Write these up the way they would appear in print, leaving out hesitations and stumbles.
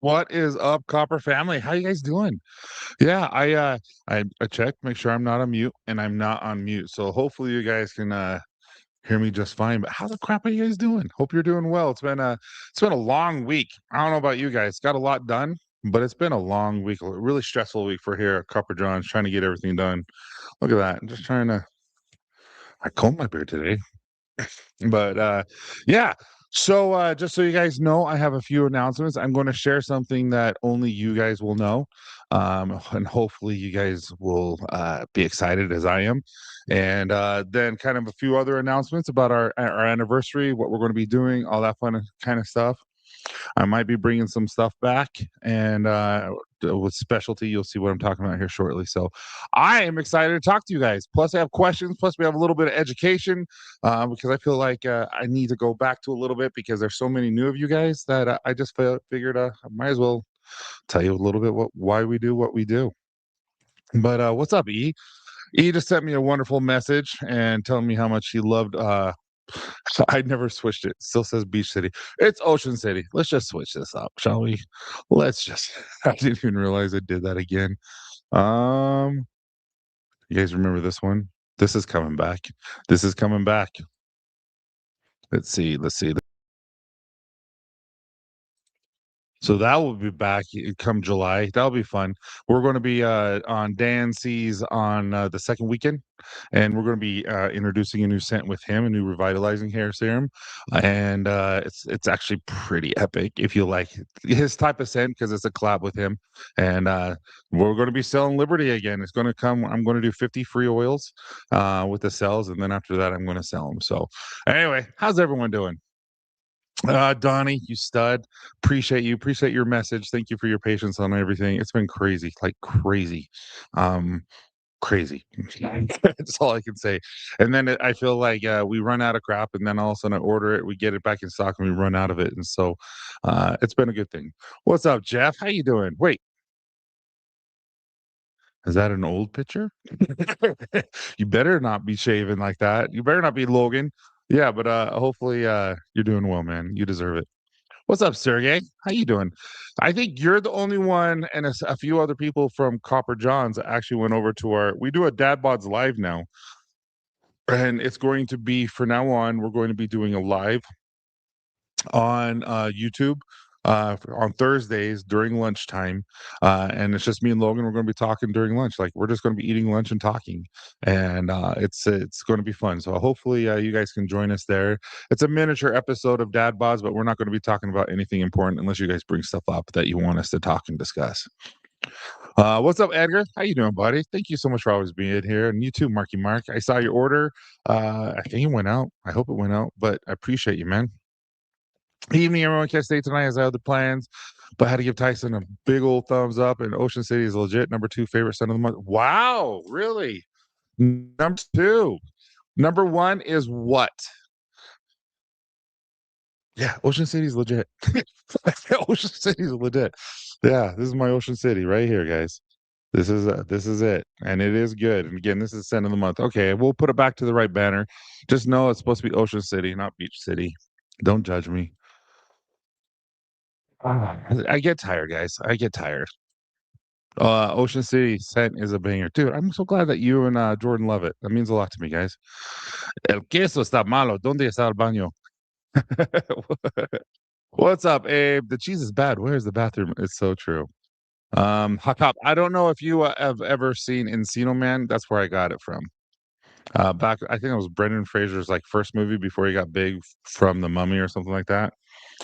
What is up, Copper family? How you guys doing? Yeah, I checked, make sure I'm not on mute, and I'm not on mute. So hopefully you guys can hear me just fine. But how the crap are you guys doing? Hope you're doing well. It's been a long week. I don't know about you guys. Got a lot done, but it's been a long week, a really stressful week for here at Copper John's, trying to get everything done. Look at that. I'm just trying to I combed my beard today. But yeah. So just so you guys know, I have a few announcements. I'm going to share something that only you guys will know. And hopefully you guys will be excited as I am. And then kind of a few other announcements about our anniversary, what we're going to be doing, all that fun kind of stuff. I might be bringing some stuff back, and with specialty, you'll see what I'm talking about here shortly. So, I am excited to talk to you guys. Plus, I have questions. Plus, we have a little bit of education because I feel like I need to go back to a little bit because there's so many new of you guys that I just figured I might as well tell you a little bit why we do what we do. But what's up, E? E just sent me a wonderful message and telling me how much he loved I never switched it. Still says Beach City. It's Ocean City. Let's just switch this up, shall we? Let's just I didn't even realize I did that again. Um, you guys remember this one? This is coming back. This is coming back. Let's see. Let's see. So that will be back come July. That'll be fun. We're going to be on Dan C's on the second weekend, and we're going to be introducing a new scent with him, a new revitalizing hair serum, and it's actually pretty epic if you like his type of scent because it's a collab with him. And we're going to be selling Liberty again. It's going to come. I'm going to do 50 free oils with the cells, and then after that, I'm going to sell them. So anyway, how's everyone doing? Donnie, you stud. Appreciate you. Appreciate your message. Thank you for your patience on everything. It's been crazy, like crazy. Um, crazy. That's all I can say. And then I feel like we run out of crap, and then all of a sudden I order it, we get it back in stock, and we run out of it. And so it's been a good thing. What's up, Jeff? How you doing? Wait, is that an old picture? You better not be shaving like that. You better not be Logan. Yeah, but hopefully you're doing well, man. You deserve it. What's up, Sergey? How you doing? I think you're the only one, and a few other people from Copper Johns that actually went over to our. We do a Dad Bods live now, and it's going to be for now on. We're going to be doing a live on YouTube on Thursdays during lunchtime, and it's just me and Logan. We're going to be talking during lunch, like we're just going to be eating lunch and talking, and it's going to be fun. So hopefully you guys can join us there. It's a miniature episode of Dad Bods, but we're not going to be talking about anything important unless you guys bring stuff up that you want us to talk and discuss. What's up, Edgar? How you doing, buddy? Thank you so much for always being here, and you too, Marky Mark. I saw your order. I think it went out. I hope it went out, but I appreciate you, man. Evening, everyone. Can't stay tonight as I have the plans, but I had to give Tyson a big old thumbs up. And Ocean City is legit number two favorite son of the month. Wow, really? Number two. Number one is what? Yeah, Ocean City's legit. Ocean City's legit. Yeah, this is my Ocean City right here, guys. This is it, and it is good. And again, this is cent of the month. Okay, we'll put it back to the right banner. Just know it's supposed to be Ocean City, not Beach City. Don't judge me. I get tired, guys. I get tired. Ocean City scent is a banger, dude. I'm so glad that you and Jordan love it. That means a lot to me, guys. El queso está malo. ¿Dónde está el baño? What's up, Abe? The cheese is bad. Where's the bathroom? It's so true. Hakap, I don't know if you have ever seen Encino Man. That's where I got it from. Back, I think it was Brendan Fraser's like first movie before he got big from The Mummy or something like that.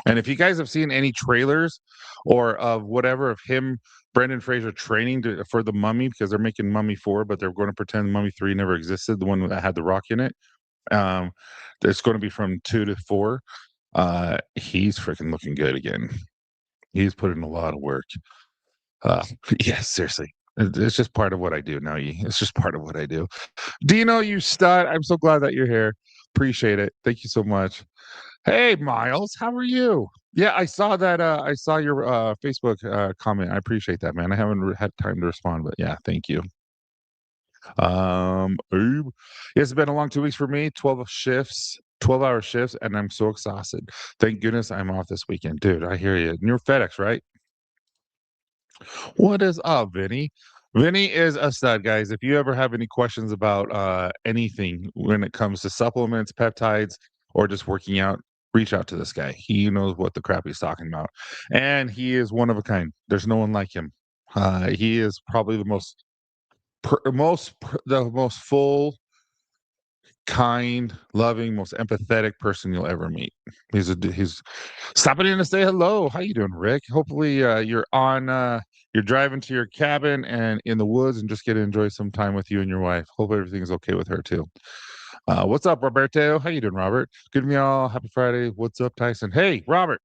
And if you guys have seen any trailers or of whatever of him, Brendan Fraser training for the Mummy, because they're making Mummy 4, but they're going to pretend Mummy 3 never existed, the one that had the rock in it. Um, it's going to be from 2 to 4. He's freaking looking good again. He's put in a lot of work. Yeah, seriously. It's just part of what I do now. It's just part of what I do. Dino, you stud. I'm so glad that you're here. Appreciate it. Thank you so much. Hey, Miles, how are you? Yeah, I saw that. I saw your Facebook comment. I appreciate that, man. I haven't had time to respond, but yeah, thank you. Ooh. It's been a long 2 weeks for me. 12-hour shifts, and I'm so exhausted. Thank goodness I'm off this weekend, dude. I hear you. And you're FedEx, right? What is up, Vinny? Vinny is a stud, guys. If you ever have any questions about anything when it comes to supplements, peptides, or just working out, reach out to this guy. He knows what the crap he's talking about, and he is one of a kind. There's no one like him. He is probably the the most full, kind, loving, most empathetic person you'll ever meet. He's stopping in to say hello. How you doing, Rick? Hopefully, you're driving to your cabin and in the woods and just get to enjoy some time with you and your wife. Hope everything's okay with her too. What's up, Roberto? How you doing, Robert? Good me all. Happy Friday. What's up, Tyson? Hey, Robert.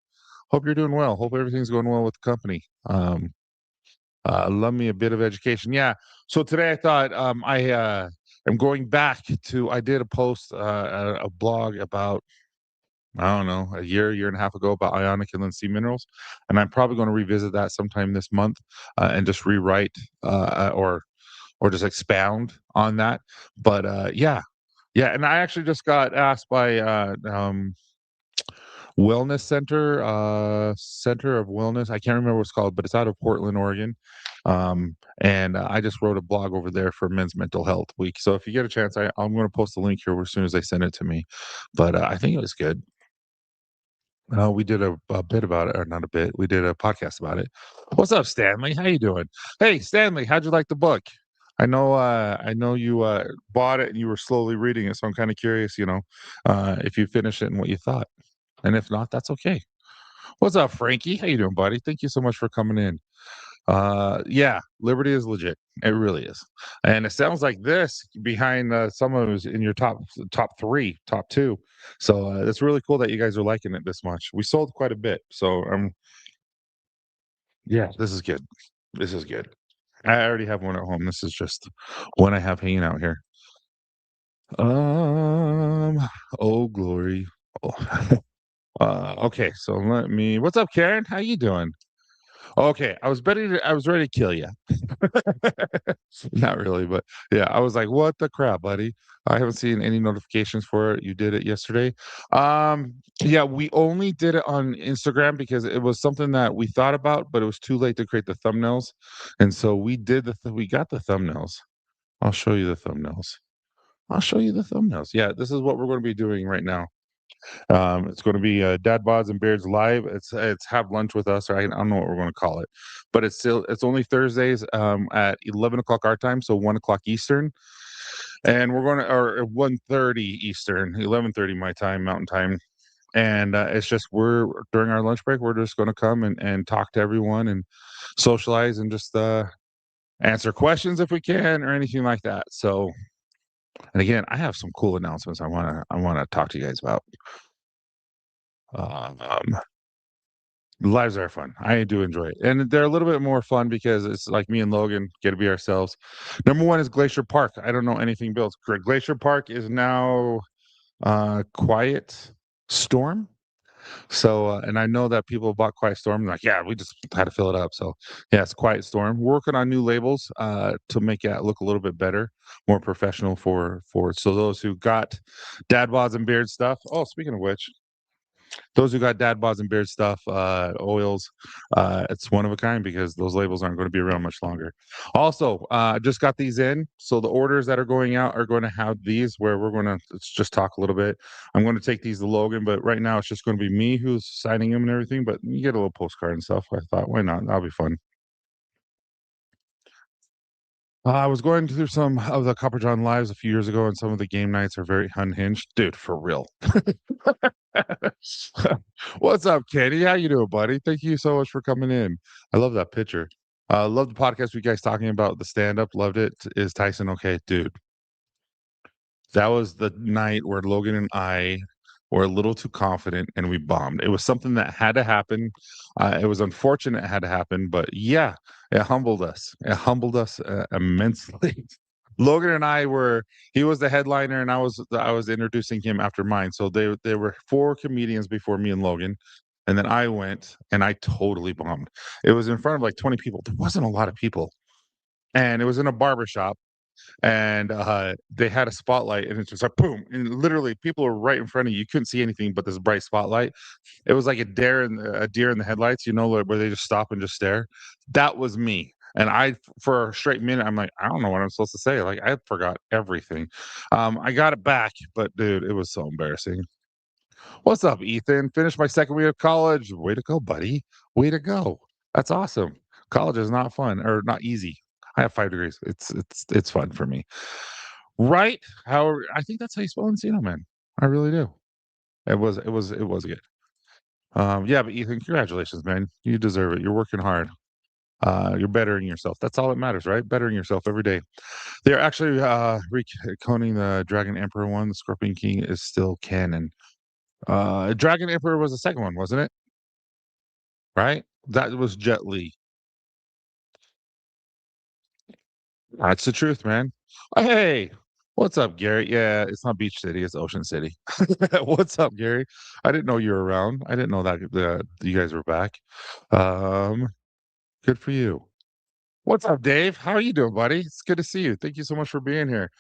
Hope you're doing well. Hope everything's going well with the company. Love me a bit of education. Yeah. So today I thought I am going back to. I did a post, a blog about I don't know, a year and a half ago about ionic and then sea minerals, and I'm probably going to revisit that sometime this month and just rewrite or just expound on that. But yeah, and I actually just got asked by Wellness Center, Center of Wellness. I can't remember what it's called, but it's out of Portland, Oregon. And I just wrote a blog over there for Men's Mental Health Week. So if you get a chance, I'm going to post a link here as soon as they send it to me. But I think it was good. We did a bit about it, or not a bit. We did a podcast about it. What's up, Stanley? How you doing? Hey, Stanley, how'd you like the book? I know you bought it and you were slowly reading it, so I'm kind of curious, if you finished it and what you thought. And if not, that's okay. What's up, Frankie? How you doing, buddy? Thank you so much for coming in. Yeah, Liberty is legit. It really is. And it sounds like this behind some of us in your top three, top two. So it's really cool that you guys are liking it this much. We sold quite a bit. So yeah, this is good. This is good. I already have one at home. This is just one I have hanging out here. Um, oh glory. Oh. Okay, so what's up, Karen? How you doing? Okay, I was ready to kill you. Not really, but yeah, I was like, "What the crap, buddy? I haven't seen any notifications for it. You did it yesterday." Yeah, we only did it on Instagram because it was something that we thought about, but it was too late to create the thumbnails, and so we got the thumbnails. I'll show you the thumbnails. I'll show you the thumbnails. Yeah, this is what we're going to be doing right now. It's going to be Dad Bods and Beards live. It's have lunch with us, or I don't know what we're going to call it, but it's only Thursdays at 11 o'clock our time, so 1 o'clock Eastern, and we're going to or 1:30 Eastern, 11:30 my time, Mountain Time, and it's just we're during our lunch break, we're just going to come and talk to everyone and socialize and just answer questions if we can or anything like that. So, and again, I have some cool announcements I want to talk to you guys about. Um, Lives are fun. I do enjoy it, and they're a little bit more fun because it's like me and Logan get to be ourselves. Number one is Glacier Park. I don't know anything built. Glacier Park is now Quiet Storm. So, and I know that people bought Quiet Storm. Like, yeah, we just had to fill it up. So, yeah, it's Quiet Storm. We're working on new labels to make it look a little bit better, more professional for so those who got dad bods and beard stuff. Oh, speaking of which, those who got dad bods and beard stuff, oils, it's one of a kind because those labels aren't going to be around much longer. Also, just got these in, so the orders that are going out are going to have these. Where we're going to let's just talk a little bit. I'm going to take these to Logan, but right now it's just going to be me who's signing them and everything. But you get a little postcard and stuff. I thought, why not? That'll be fun. I was going through some of the Copper John lives a few years ago, and some of the game nights are very unhinged, dude. For real. What's up, Kenny? How you doing, buddy? Thank you so much for coming in. I love that picture. Love the podcast you guys talking about the stand up. Loved it. Is Tyson okay, dude? That was the night where Logan and I were a little too confident and we bombed. It was something that had to happen. It was unfortunate it had to happen, but yeah, it humbled us. It humbled us immensely. Logan and I were he was the headliner and I was introducing him after mine. So there were four comedians before me and Logan. And then I went and I totally bombed. It was in front of like 20 people. There wasn't a lot of people. And it was in a barber shop. and they had a spotlight, and it's just like boom, and literally people were right in front of you. You couldn't see anything but this bright spotlight. It was like a deer in the headlights, where they just stop and just stare. That was me. And for a straight minute, I'm like, I don't know what I'm supposed to say. Like, I forgot everything. I got it back, but dude, it was so embarrassing. What's up, Ethan? Finished my second week of college. Way to go, buddy. Way to go. That's awesome. College is not fun or not easy. I have 5 degrees. It's fun for me. Right? However, I think that's how you spell Encino, man. I really do. It was good. Yeah, but Ethan, congratulations, man. You deserve it. You're working hard. You're bettering yourself. That's all that matters, right? Bettering yourself every day. They're actually reconing the Dragon Emperor one. The Scorpion King is still canon. Dragon Emperor was the second one, wasn't it? Right? That was Jet Li. That's the truth, man. Hey, what's up, Gary? Yeah, it's not Beach City, it's Ocean City. What's up, Gary? I didn't know you were around. I didn't know that you guys were back. Um, Good for you. What's up, Dave? How are you doing, buddy? It's good to see you. Thank you so much for being here.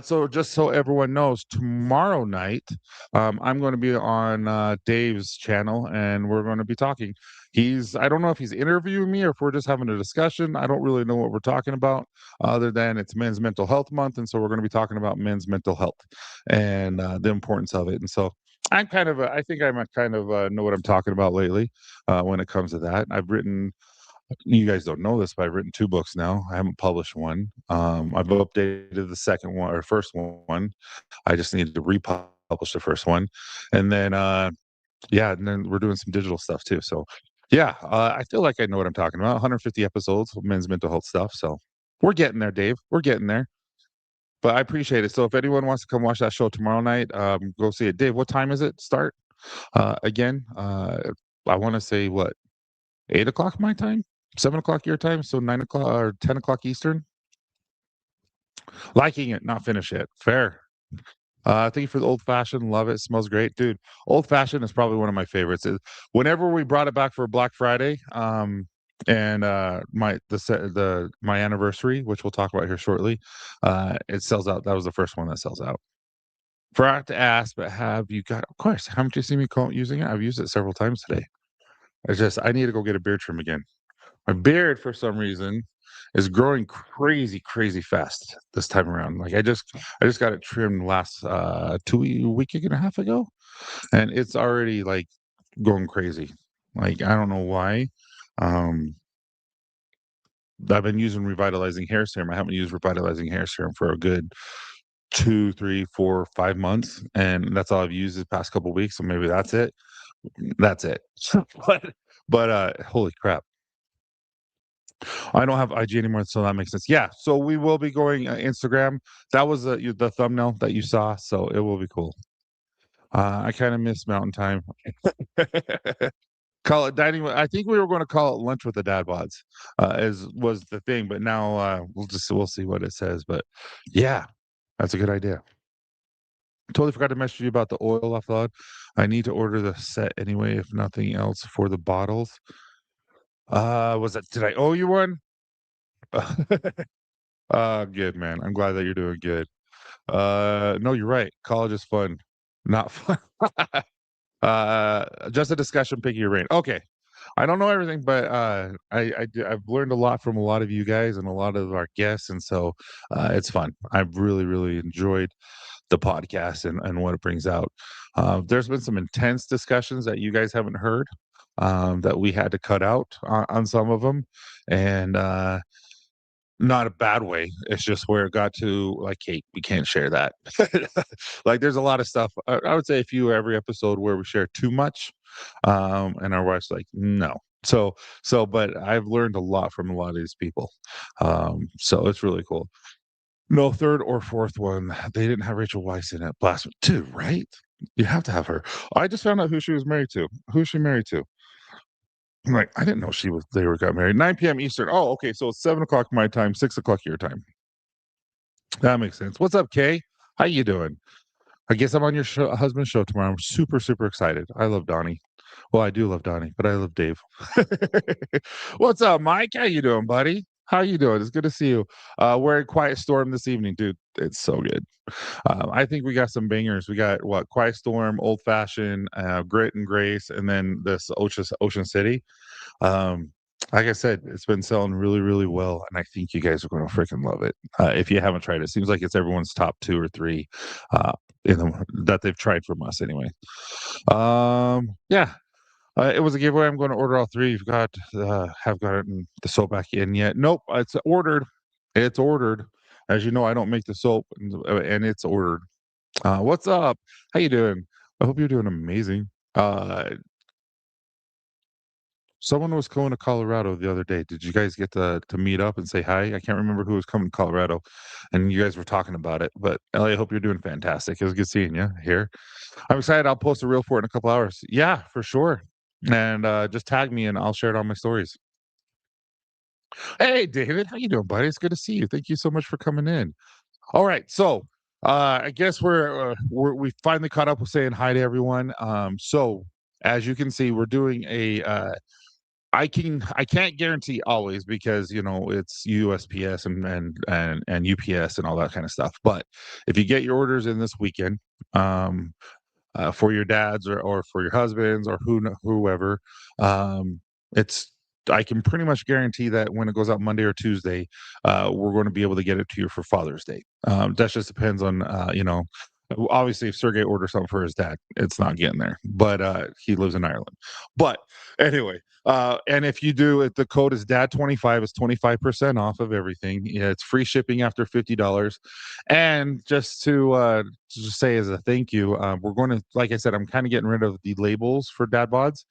So just so everyone knows, tomorrow night, I'm going to be on Dave's channel, and we're going to be talking. I don't know if he's interviewing me or if we're just having a discussion. I don't really know what we're talking about, other than it's Men's Mental Health Month, and so we're going to be talking about men's mental health and the importance of it. And so I think I might kind of know what I'm talking about lately when it comes to that. You guys don't know this, but I've written 2 books now. I haven't published one. I've updated the second one or first one. I just need to republish the first one. And then, yeah, and then we're doing some digital stuff too. So, yeah, I feel like I know what I'm talking about. 150 episodes of men's mental health stuff. So, we're getting there, Dave. We're getting there. But I appreciate it. So, if anyone wants to come watch that show tomorrow night, go see it. Dave, what time is it start? Again, I want to say what, 8 o'clock my time, 7 o'clock your time, so 9 o'clock or 10 o'clock Eastern. Liking it, not finish it. Fair. Thank you for the old fashioned. Love it. Smells great, dude. Old fashioned is probably one of my favorites. Whenever we brought it back for Black Friday, and my anniversary, which we'll talk about here shortly, it sells out. That was the first one that sells out. Forgot to ask, but have you got? Of course. Haven't you seen me using it? I've used it several times today. I need to go get a beard trim again. My beard, for some reason, is growing crazy, crazy fast this time around. Like I just got it trimmed last 2 week and a half ago, and it's already like going crazy. Like I don't know why. Um, I've been using revitalizing hair serum. I haven't used revitalizing hair serum for a good 2, 3, 4, 5 months, and that's all I've used the past couple weeks. So maybe that's it. That's it. but holy crap. I don't have IG anymore, so that makes sense. Yeah, so we will be going Instagram. That was the thumbnail that you saw, so it will be cool. I kind of miss Mountain Time. Call it dining. I think we were going to call it lunch with the dad bods, as was the thing, but now we'll see what it says. But yeah, that's a good idea. Totally forgot to message you about the oil I thought. I need to order the set anyway, if nothing else, for the bottles. Did I owe you one? Good, man. I'm glad that you're doing good. No, you're right. College is fun, not fun. Just a discussion, picking your brain. Okay. I don't know everything, but I've learned a lot from a lot of you guys and a lot of our guests, and so it's fun. I've really, really enjoyed the podcast and what it brings out. There's been some intense discussions that you guys haven't heard, that we had to cut out on some of them, and not a bad way. It's just where it got to like, "Hey, we can't share that." Like, there's a lot of stuff. I would say a few every episode where we share too much, and our wife's like, "No." But I've learned a lot from a lot of these people, so it's really cool. No, third or fourth one, they didn't have Rachel Weisz in it. Blasphemy, dude, right? You have to have her. I just found out who she was married to. Who's she married to? I'm like, I didn't know they were got married. 9 p.m. Eastern. Oh, okay. So it's 7 o'clock my time, 6 o'clock your time. That makes sense. What's up, Kay? How you doing? I guess I'm on your husband's show tomorrow. I'm super, super excited. I love Donnie. Well, I do love Donnie, but I love Dave. What's up, Mike? How you doing, buddy? How you doing? It's good to see you. We're in Quiet Storm this evening, dude. It's so good. I think we got some bangers. We got what? Quiet Storm, Old Fashioned, Grit and Grace, and then this Ocean City. Um, like I said, it's been selling really, really well, and I think you guys are going to freaking love it. If you haven't tried it, seems like it's everyone's top two or three uh, that they've tried from us, anyway. Yeah, it was a giveaway. I'm going to order all three. You've got have gotten the soap back in yet? Nope, it's ordered. It's ordered. As you know, I don't make the soap, and it's ordered. What's up? How you doing? I hope you're doing amazing. Uh, Someone was going to Colorado the other day. Did you guys get to meet up and say hi? I can't remember who was coming to Colorado, and you guys were talking about it. But Ellie, I hope you're doing fantastic. It was good seeing you here. I'm excited. I'll post a reel for it in a couple hours. Yeah, for sure. And just tag me, and I'll share it on my stories. Hey, David, how you doing, buddy? It's good to see you. Thank you so much for coming in. All right, so I guess we finally caught up with saying hi to everyone. So as you can see, we're doing a I can't guarantee always because it's USPS and UPS and all that kind of stuff. But if you get your orders in this weekend, um, for your dads or for your husbands or whoever, it's I can pretty much guarantee that when it goes out Monday or Tuesday, we're going to be able to get it to you for Father's Day. That just depends on obviously if Sergey orders something for his dad, it's not getting there, but he lives in Ireland. But anyway, and if you do it, the code is dad25. It's 25% off of everything. Yeah, it's free shipping after $50. And just to just say as a thank you, we're going to, like I said, I'm kind of getting rid of the labels for dad bods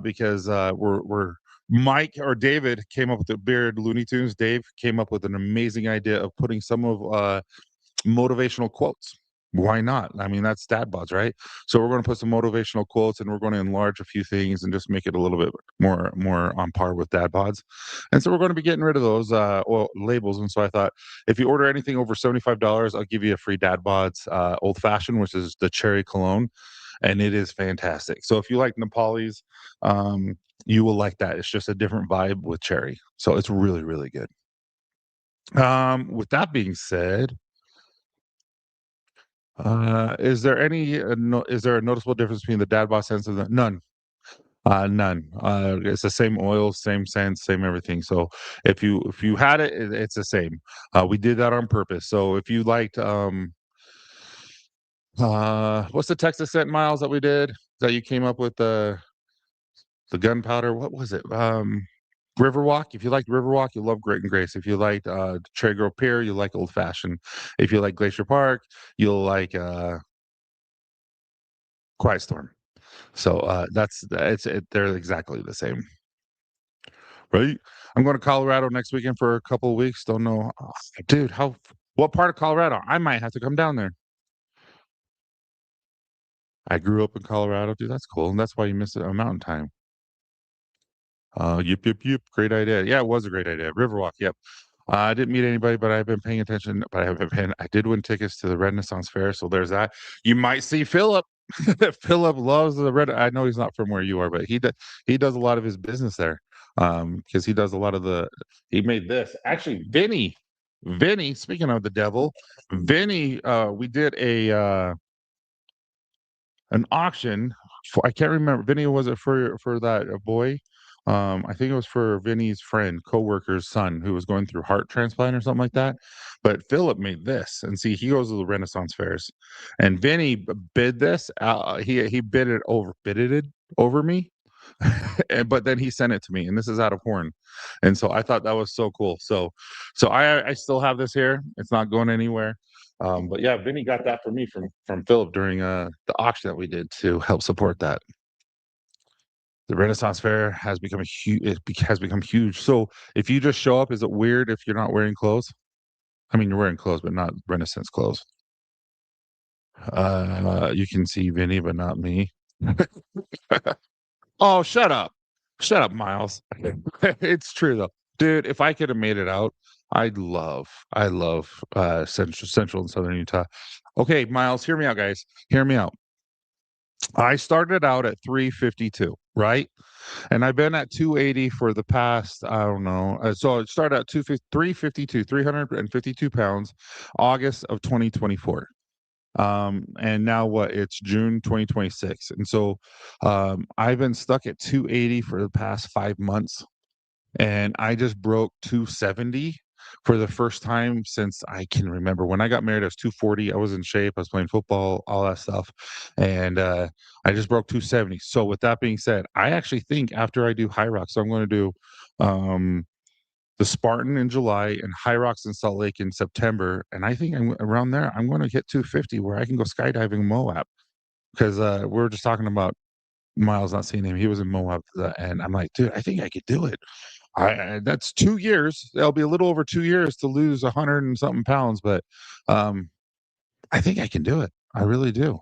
because we're Mike or David came up with the Beard Looney Tunes. Dave came up with an amazing idea of putting some of motivational quotes. Why not? I mean, that's dad bods, right? So we're going to put some motivational quotes, and we're going to enlarge a few things and just make it a little bit more on par with dad bods. And so we're going to be getting rid of those labels. And so I thought, if you order anything over $75, I'll give you a free dad bods old fashioned, which is the cherry cologne, and it is fantastic. So if you like Nepalese, you will like that. It's just a different vibe with cherry, so it's really, really good. With that being said, is there a noticeable difference between the dad bod scents and the none? None. It's the same oil, same scent, same everything. So if you had it, it's the same. We did that on purpose. So if you liked what's the Texas scent, Miles, that we did that you came up with the gunpowder? What was it? Riverwalk. If you liked Riverwalk, you love Grit and Grace. If you liked Cherry Grove Pier, you like Old Fashioned. If you like Glacier Park, you'll like Quiet Storm. So they're exactly the same, right? I'm going to Colorado next weekend for a couple of weeks. Don't know, dude. What part of Colorado? I might have to come down there. I grew up in Colorado, dude. That's cool, and that's why you missed a mountain time. Yip, yip, yip. Great idea. Yeah, it was a great idea. Riverwalk. Yep. I didn't meet anybody, but I've been paying attention. But I did win tickets to the Renaissance Fair, so there's that. You might see Philip. Philip loves the red. I know he's not from where you are, but he does a lot of his business there. Because he does a lot of the. He made this actually. Vinny. Speaking of the devil, Vinny. We did an auction for, I can't remember. Vinny, was it for that boy? I think it was for Vinny's friend, coworker's son, who was going through heart transplant or something like that. But Philip made this, and see, he goes to the Renaissance fairs, and Vinny bid this. He bidded it over me, and but then he sent it to me, and this is out of Horn, and so I thought that was so cool. So I still have this here. It's not going anywhere. But yeah, Vinny got that for me from Philip during the auction that we did to help support that. The Renaissance Fair has become has become huge. So if you just show up, is it weird if you're not wearing clothes? I mean, you're wearing clothes, but not Renaissance clothes. You can see Vinny, but not me. Oh, shut up, Miles. It's true though, dude. If I could have made it out, I love central and southern Utah. Okay, Miles, hear me out, guys. Hear me out. I started out at 352. right? And I've been at 280 for the past, I don't know. So it started at 352, 352 pounds, August of 2024. And now what? It's June 2026. And so I've been stuck at 280 for the past 5 months. And I just broke 270 for the first time since I can remember. When I got married, I was 240. I was in shape. I was playing football, all that stuff. And I just broke 270. So, with that being said, I actually think after I do High Rocks, I'm going to do um, the Spartan in July and High Rocks in Salt Lake in September. And I think around there, I'm going to hit 250 where I can go skydiving in Moab because we were just talking about Miles not seeing him. He was in Moab, and I'm like, dude, I think I could do it. That's 2 years. It'll be a little over 2 years to lose 100 and something pounds, but, um, I think I can do it. I really do.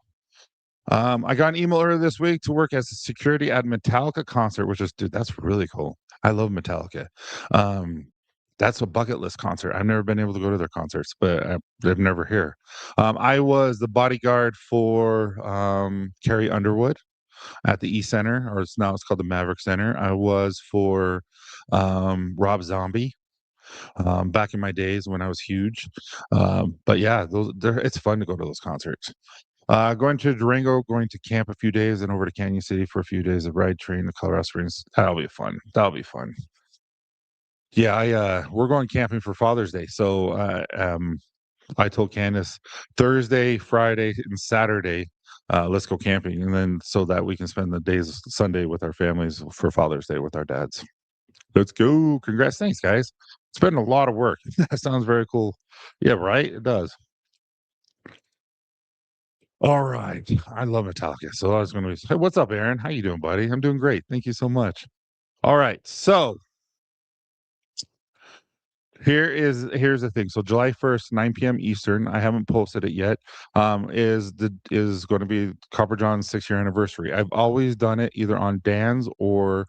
I got an email earlier this week to work as a security at Metallica concert, which is dude, that's really cool. I love Metallica. Um, that's a bucket list concert. I've never been able to go to their concerts, but I'm never here. I was the bodyguard for, Carrie Underwood at the East Center, or it's called the Maverick Center. I was for Rob Zombie back in my days when I was huge. But yeah, it's fun to go to those concerts. Going to Durango, going to camp a few days, and over to Canyon City for a few days of ride train to Colorado Springs. That'll be fun. That'll be fun. Yeah, we're going camping for Father's Day, so I told Candace Thursday, Friday, and Saturday, let's go camping, and then so that we can spend the days Sunday with our families for Father's Day with our dads. Let's go! Congrats, thanks, guys. It's been a lot of work. That sounds very cool. Yeah, right. It does. All right, I love Metallica, so I was going to be. Hey, what's up, Aaron? How you doing, buddy? I'm doing great. Thank you so much. All right, so here's the thing. So July 1st, 9 p.m. Eastern. I haven't posted it yet. Is going to be Copper John's 6 year anniversary. I've always done it either on Dan's or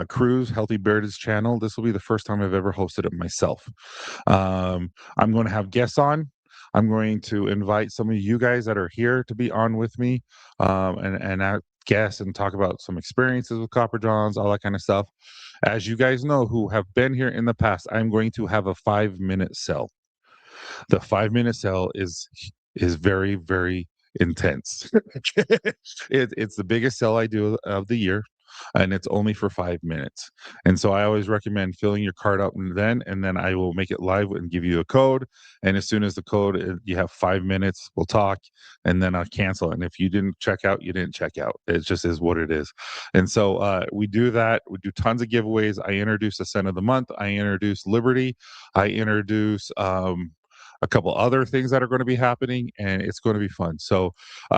Cruz Healthy Bearded's channel. This will be the first time I've ever hosted it myself. I'm going to have guests on. I'm going to invite some of you guys that are here to be on with me, and guests and talk about some experiences with Copper Johns, all that kind of stuff. As you guys know who have been here in the past, I'm going to have a 5 minute sell. The 5 minute sell is very, very intense. It's the biggest sell I do of the year, and it's only for 5 minutes. And so I always recommend filling your card up and then I will make it live and give you a code. And as soon as the code, you have 5 minutes, we'll talk, and then I'll cancel. And if you didn't check out, you didn't check out. It just is what it is. And so we do that. We do tons of giveaways. I introduce the Scent of the Month. I introduce Liberty. I introduce a couple other things that are going to be happening, and it's going to be fun. So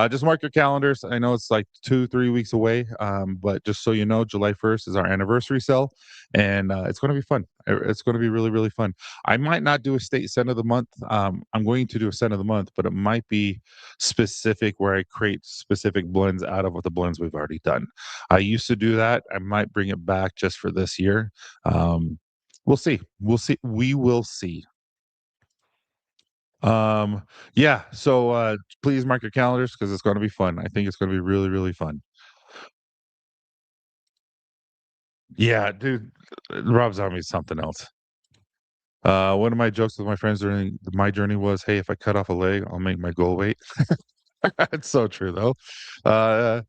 just mark your calendars. I know it's like 2-3 weeks away, but just so you know, July 1st is our anniversary sale, and it's going to be fun. It's going to be really, really fun. I might not do a state scent of the month. I'm going to do a scent of the month, but it might be specific where I create specific blends out of what the blends we've already done. I used to do that. I might bring it back just for this year. We'll see. We'll see. We will see. Um, yeah, so please mark your calendars because it's going to be fun. I think it's going to be really, really fun. Yeah, dude, Rob Zombie is something else. One of my jokes with my friends during my journey was, "Hey, if I cut off a leg, I'll make my goal weight." It's so true though. Uh,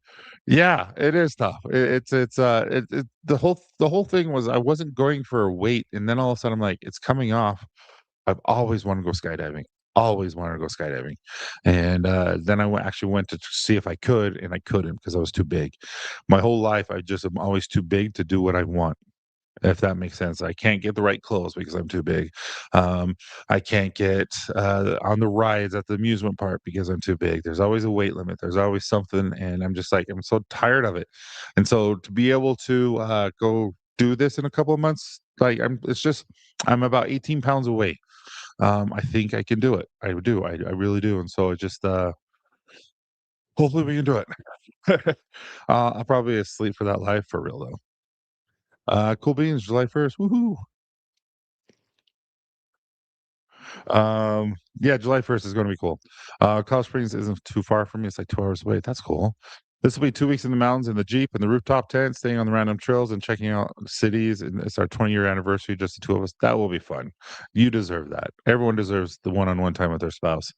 yeah, it is tough. The whole thing was I wasn't going for a weight, and then all of a sudden I'm like, it's coming off. I've always wanted to go skydiving. Always wanted to go skydiving, and then actually went to see if I could, and I couldn't because I was too big. My whole life, I just am always too big to do what I want. If that makes sense, I can't get the right clothes because I'm too big. I can't get on the rides at the amusement park because I'm too big. There's always a weight limit. There's always something, and I'm just like I'm so tired of it. And so to be able to go do this in a couple of months, like it's just I'm about 18 pounds away. I think I can do it. I do. I really do. And so it just hopefully we can do it. I'll probably be asleep for that live for real though. Cool beans, July 1st. Woohoo. Yeah, July 1st is gonna be cool. Colorado Springs isn't too far from me. It's like 2 hours away. That's cool. This will be 2 weeks in the mountains in the Jeep and the rooftop tent, staying on the random trails and checking out cities, and it's our 20-year anniversary, just the 2 of us. That will be fun. You deserve that. Everyone deserves the one-on-one time with their spouse.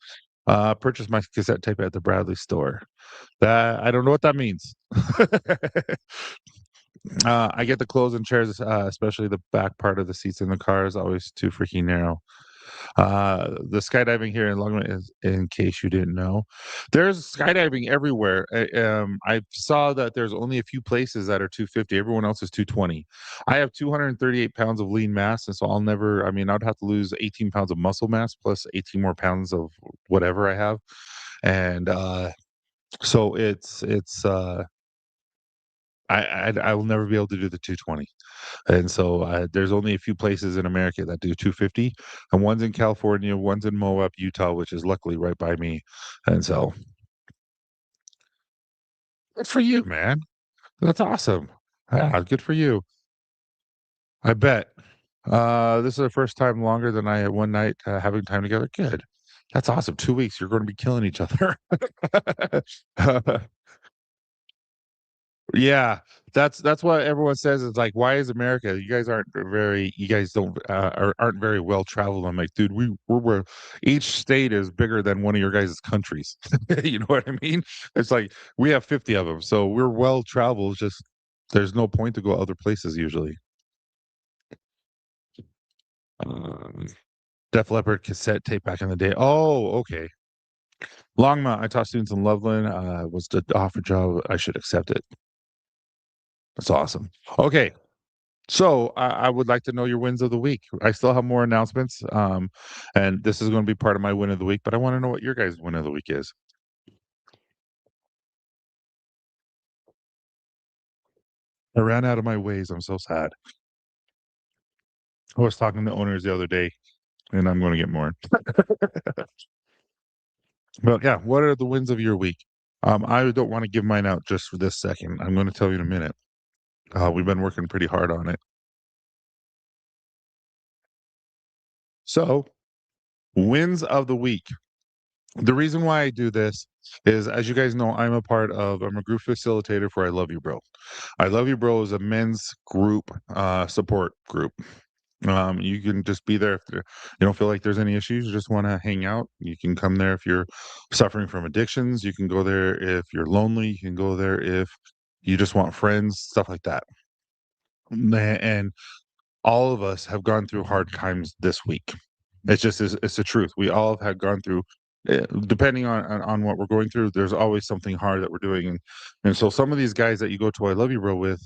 Purchase my cassette tape at the Bradley store. That I don't know what that means. I get the clothes and chairs, especially the back part of the seats in the car is always too freaking narrow. The skydiving here in Longman is, in case you didn't know, there's skydiving everywhere. I saw that there's only a few places that are 250. Everyone else is 220. I have 238 pounds of lean mass, and so I'll never. I mean, I'd have to lose 18 pounds of muscle mass plus 18 more pounds of whatever I have, and so it's. I will never be able to do the 220. And so there's only a few places in America that do 250, and one's in California, one's in Moab, Utah, which is luckily right by me. And so good for you, man. That's awesome. Yeah, good for you. I bet. This is the first time longer than I had one night having time together. Good. That's awesome. 2 weeks. You're going to be killing each other. Yeah, that's what everyone says is like, "Why is America? You guys aren't very you guys don't aren't very well traveled." I'm like, "Dude, we're each state is bigger than one of your guys' countries." You know what I mean? It's like we have 50 of them, so we're well traveled. Just there's no point to go other places usually. Um, Def Leppard cassette tape back in the day. Oh, okay. Longmont. I taught students in Loveland. Was the offer job. I should accept it. That's awesome. Okay, so I would like to know your wins of the week. I still have more announcements, and this is going to be part of my win of the week. But I want to know what your guys' win of the week is. I ran out of my ways. I'm so sad. I was talking to owners the other day, and I'm going to get more. But yeah, what are the wins of your week? I don't want to give mine out just for this second. I'm going to tell you in a minute. We've been working pretty hard on it. So, wins of the week. The reason why I do this is, as you guys know, I'm a group facilitator for I Love You Bro. I Love You Bro is a men's group support group. You can just be there if you don't feel like there's any issues, you just want to hang out. You can come there if you're suffering from addictions. You can go there if you're lonely. You can go there if you just want friends, stuff like that. And all of us have gone through hard times this week. It's the truth. We all have had gone through, depending on what we're going through. There's always something hard that we're doing, and so some of these guys that you go to I Love You Bro with,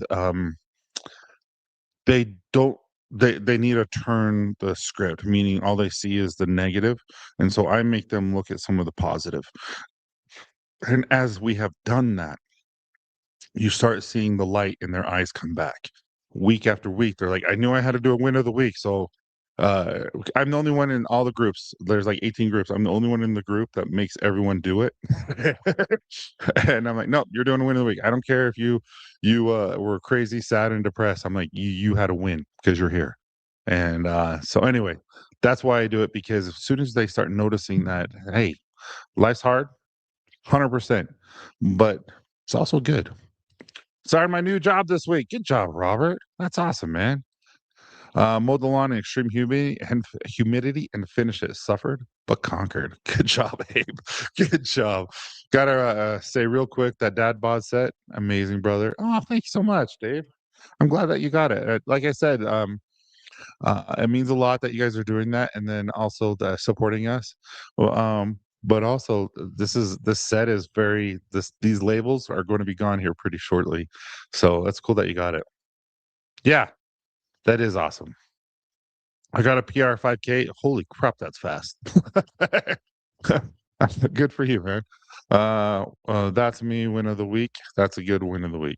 they don't. They need to turn the script, meaning all they see is the negative, and so I make them look at some of the positive. And as we have done that, you start seeing the light in their eyes come back week after week. They're like, I knew I had to do a win of the week. So I'm the only one in all the groups. There's like 18 groups. I'm the only one in the group that makes everyone do it. And I'm like, no, you're doing a win of the week. I don't care if you were crazy, sad, and depressed. I'm like, you had a win because you're here. And so anyway, that's why I do it, because as soon as they start noticing that, hey, life's hard, 100%, but it's also good. Started my new job this week. Good job, Robert. That's awesome, man. Mowed the lawn in extreme humidity and finished it. Suffered but conquered. Good job, Abe. Good job. Gotta say real quick that dad bod set, amazing, brother. Oh, thank you so much, Dave. I'm glad that you got it. Like I said, it means a lot that you guys are doing that, and then also supporting us. Well, but also this set is very these labels are going to be gone here pretty shortly, so that's cool that you got it. Yeah, that is awesome. I got a PR 5K. Holy crap, that's fast. Good for you, man. That's me win of the week. That's a good win of the week.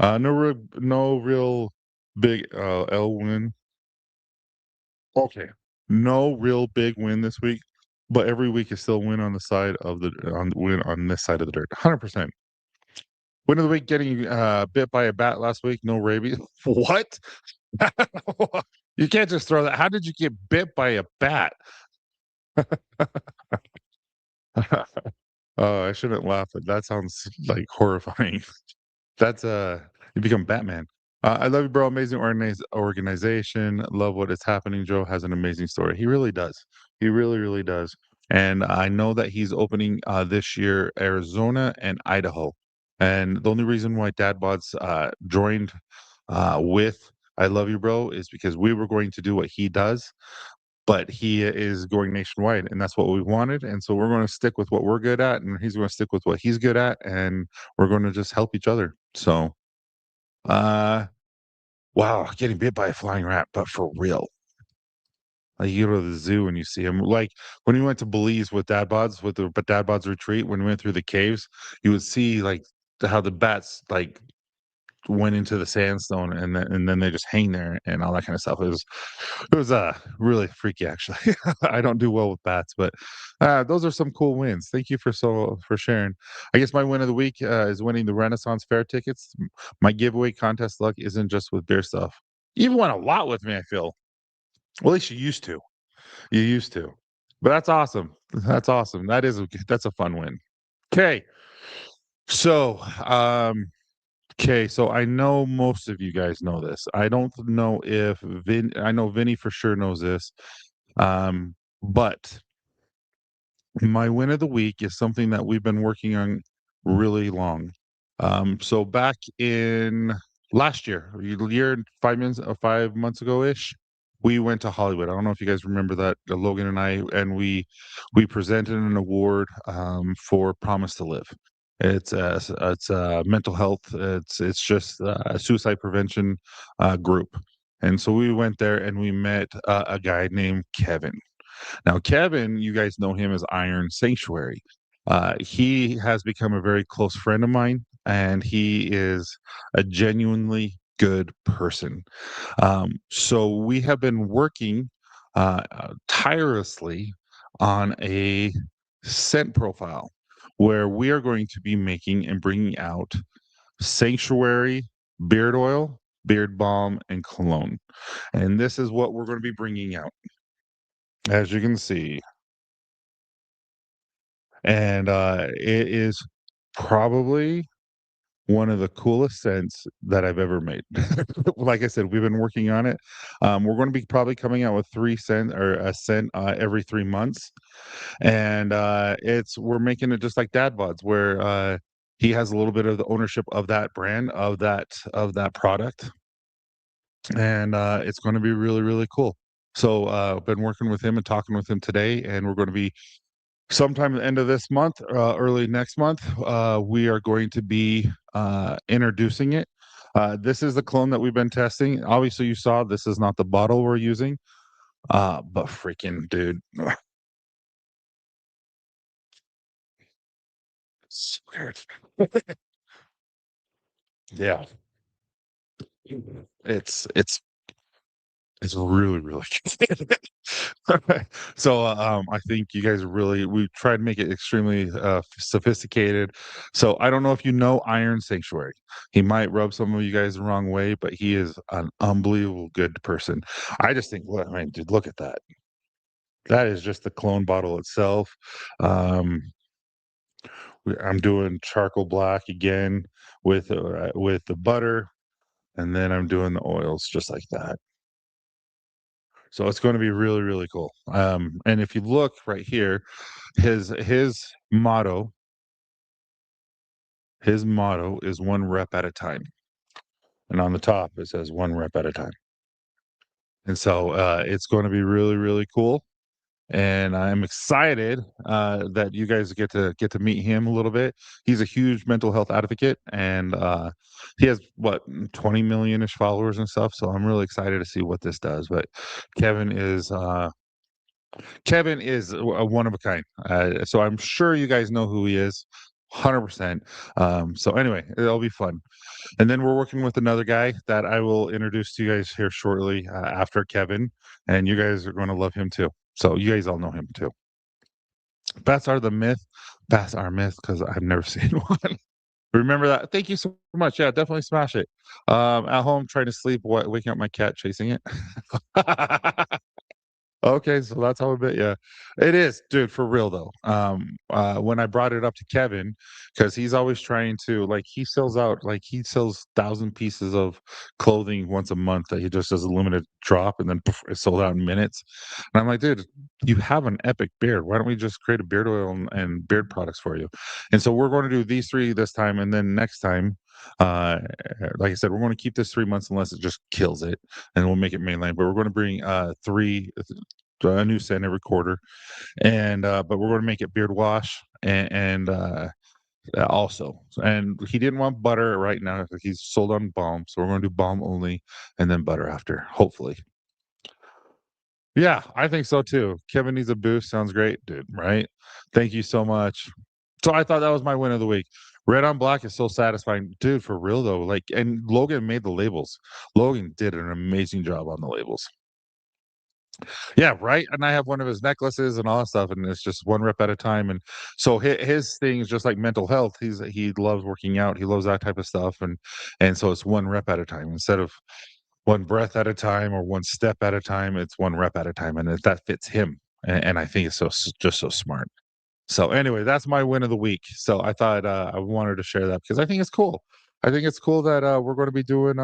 No real big L win. Okay. No real big win this week, but every week is still win on the side of the on win on this side of the dirt. 100%. Win of the week, getting bit by a bat last week. No rabies. What? You can't just throw that. How did you get bit by a bat? Oh, I shouldn't laugh, but that sounds, like, horrifying. That's, you become Batman. I love you, bro. Amazing organization. Love what is happening. Joe has an amazing story. He really does. He really, really does. And I know that he's opening this year Arizona and Idaho. And the only reason why Dad Bods joined with I Love You, Bro is because we were going to do what he does, but he is going nationwide, and that's what we wanted. And so we're going to stick with what we're good at, and he's going to stick with what he's good at, and we're going to just help each other. So uh, wow, getting bit by a flying rat, but for real. Like, you go to the zoo and you see him. Like, when we went to Belize with dad bods, with the but dad bods retreat, when we went through the caves, you would see, like, how the bats, like, went into the sandstone and then they just hang there and all that kind of stuff. It was really freaky, actually. I don't do well with bats, but those are some cool wins. Thank you for sharing. I guess my win of the week is winning the Renaissance Fair tickets. My giveaway contest luck isn't just with beer stuff. You've won a lot with me, I feel. Well, at least you used to. You used to. But that's awesome. That's awesome. That's a fun win. Okay. So, so I know most of you guys know this. I don't know if I know Vinny for sure knows this. But my win of the week is something that we've been working on really long. So back in last year, a year and 5 months, 5 months ago ish, we went to Hollywood. I don't know if you guys remember that. Logan and I, and we presented an award for Promise to Live. It's mental health. It's just a suicide prevention group. And so we went there and we met a guy named Kevin. Now, Kevin, you guys know him as Iron Sanctuary. He has become a very close friend of mine, and he is a genuinely good person. So we have been working tirelessly on a scent profile where we are going to be making and bringing out Sanctuary beard oil, beard balm, and cologne. And this is what we're going to be bringing out, as you can see. And it is probably one of the coolest scents that I've ever made. Like I said, we've been working on it. We're going to be probably coming out with 3 scent or a scent every 3 months, and it's we're making it just like Dad Bods, where he has a little bit of the ownership of that brand of that product, and it's going to be really really cool. So I've been working with him and talking with him today, and we're going to be sometime at the end of this month, early next month, we are going to be introducing it. This is the clone that we've been testing. Obviously, you saw this is not the bottle we're using, but freaking dude, it's weird. Yeah, it's it's really really good. So I think you guys really we tried to make it extremely sophisticated. So I don't know if you know Iron Sanctuary. He might rub some of you guys the wrong way, but he is an unbelievable good person. I just think, well, I mean, dude, look at that. That is just the clone bottle itself. Um, I'm doing charcoal black again with the butter, and then I'm doing the oils just like that. So it's going to be really really cool. And if you look right here, his motto his motto is one rep at a time, and on the top it says one rep at a time. And so it's going to be really really cool, and I'm excited that you guys get to meet him a little bit. He's a huge mental health advocate, and he has what 20 million-ish followers and stuff. So I'm really excited to see what this does. But Kevin is Kevin is a one of a kind. So I'm sure you guys know who he is. 100%. So anyway, it'll be fun. And then we're working with another guy that I will introduce to you guys here shortly after Kevin, and you guys are going to love him too. So you guys all know him too. Bats are the myth. Bats are myth because I've never seen one. Remember that. Thank you so much. Yeah, definitely smash it. At home, trying to sleep, waking up my cat, chasing it. Okay, so that's how I bet yeah. It is, dude, for real though. When I brought it up to Kevin, because he's always trying to like he sells 1,000 pieces of clothing once a month that he just does a limited drop and then poof, it's sold out in minutes. And I'm like, dude, you have an epic beard. Why don't we just create a beard oil and beard products for you? And so we're going to do these three this time, and then next time, uh, like I said, we're going to keep this 3 months unless it just kills it, and we'll make it mainline. But we're going to bring three a new scent every quarter, and but we're going to make it beard wash and also. And he didn't want butter right now. He's sold on balm, so we're going to do balm only, and then butter after. Hopefully, yeah, I think so too. Kevin needs a boost. Sounds great, dude. Right? Thank you so much. So I thought that was my win of the week. Red on black is so satisfying, dude. For real though, like, and Logan made the labels. Logan did an amazing job on the labels. Yeah, right, and I have one of his necklaces and all that stuff, and it's just one rep at a time, and so his thing is just like mental health. He loves working out, he loves that type of stuff, and so it's one rep at a time instead of one breath at a time or one step at a time, it's one rep at a time, and that fits him, and I think it's just so smart. So anyway, that's my win of the week. So I thought, I wanted to share that because I think it's cool. I think it's cool that, we're gonna be doing,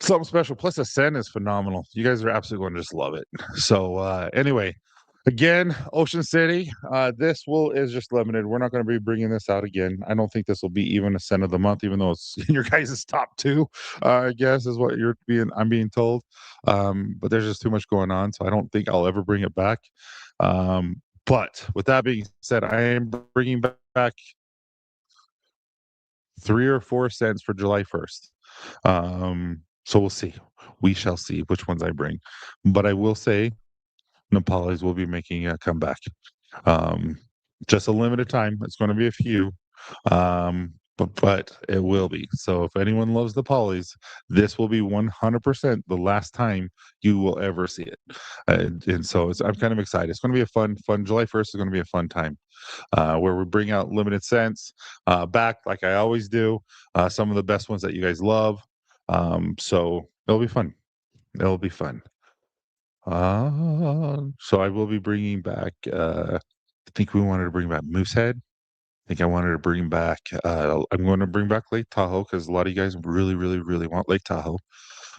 something special, plus the scent is phenomenal. You guys are absolutely gonna just love it. So, anyway, again, Ocean City, this will is just limited. We're not gonna be bringing this out again. I don't think this will be even a scent of the month, even though it's in your guys' top 2, I guess is what I'm being told. But there's just too much going on, so I don't think I'll ever bring it back. But with that being said, I am bringing back 3 or 4 scents for July 1st. So we'll see. We shall see which ones I bring. But I will say Nepalese will be making a comeback. Um, just a limited time. It's going to be a few, but it will be. So if anyone loves the polys, this will be 100% the last time you will ever see it. And so I'm kind of excited. It's going to be a fun. July 1st is going to be a fun time where we bring out limited scents back like I always do. Some of the best ones that you guys love. So it'll be fun. It'll be fun. So I will be bringing back. I think we wanted to bring back Moosehead. I think I wanted to bring back. I'm going to bring back Lake Tahoe because a lot of you guys really want Lake Tahoe.